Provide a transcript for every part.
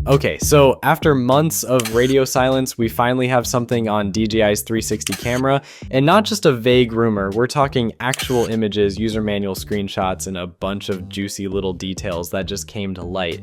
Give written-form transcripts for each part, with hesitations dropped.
Okay, so after months of radio silence, we finally have something on DJI's 360 camera, and not just a vague rumor, we're talking actual images, user manual screenshots, and a bunch of juicy little details that just came to light.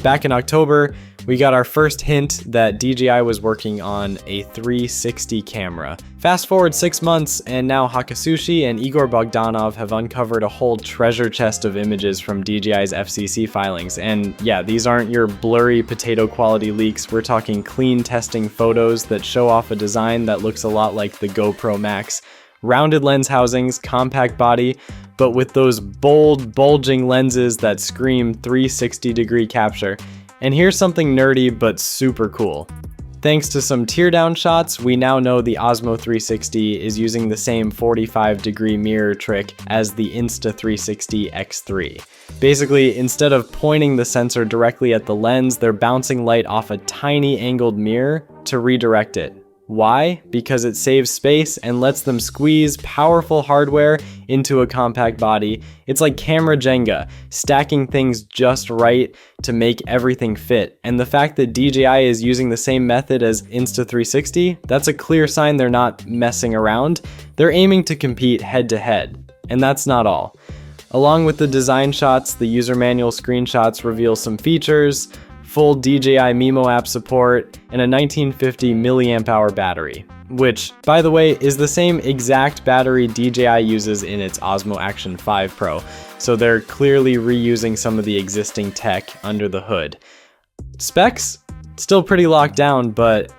Back in October, we got our first hint that DJI was working on a 360 camera. Fast forward 6 months, and now Hakasushi and Igor Bogdanov have uncovered a whole treasure chest of images from DJI's FCC filings. And yeah, these aren't your blurry potato quality leaks. We're talking clean testing photos that show off a design that looks a lot like the GoPro Max. Rounded lens housings, compact body, but with those bold, bulging lenses that scream 360-degree capture. And here's something nerdy but super cool. Thanks to some teardown shots, we now know the Osmo 360 is using the same 45-degree mirror trick as the Insta360 X3. Basically, instead of pointing the sensor directly at the lens, they're bouncing light off a tiny angled mirror to redirect it. Why? Because it saves space and lets them squeeze powerful hardware into a compact body. It's like camera Jenga, stacking things just right to make everything fit. And the fact that DJI is using the same method as Insta360, that's a clear sign they're not messing around. They're aiming to compete head to head. And that's not all. Along with the design shots, the user manual screenshots reveal some features, full DJI Mimo app support, and a 1950 milliamp hour battery, which, by the way, is the same exact battery DJI uses in its Osmo Action 5 Pro, so they're clearly reusing some of the existing tech under the hood. Specs? Still pretty locked down, but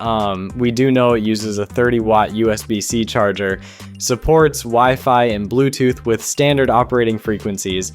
we do know it uses a 30-watt USB-C charger, supports Wi-Fi and Bluetooth with standard operating frequencies,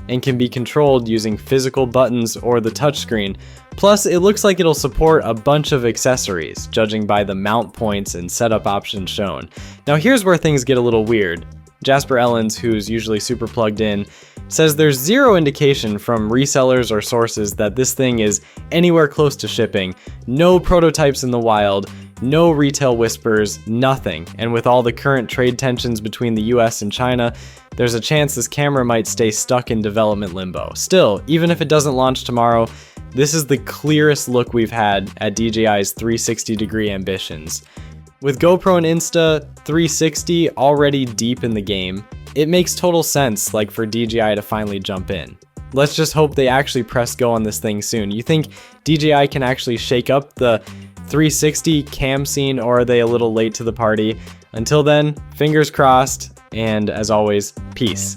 and can be controlled using physical buttons or the touchscreen. Plus, it looks like it'll support a bunch of accessories, judging by the mount points and setup options shown. Now here's where things get a little weird. Jasper Ellens, who's usually super plugged in, says there's zero indication from resellers or sources that this thing is anywhere close to shipping, no prototypes in the wild, no retail whispers, nothing. And with all the current trade tensions between the US and China, there's a chance this camera might stay stuck in development limbo. Still, even if it doesn't launch tomorrow, this is the clearest look we've had at DJI's 360-degree ambitions. With GoPro and Insta 360 already deep in the game, it makes total sense for DJI to finally jump in. Let's just hope they actually press go on this thing soon. You think DJI can actually shake up the 360 cam scene, or are they a little late to the party? Until then, fingers crossed, and as always, peace.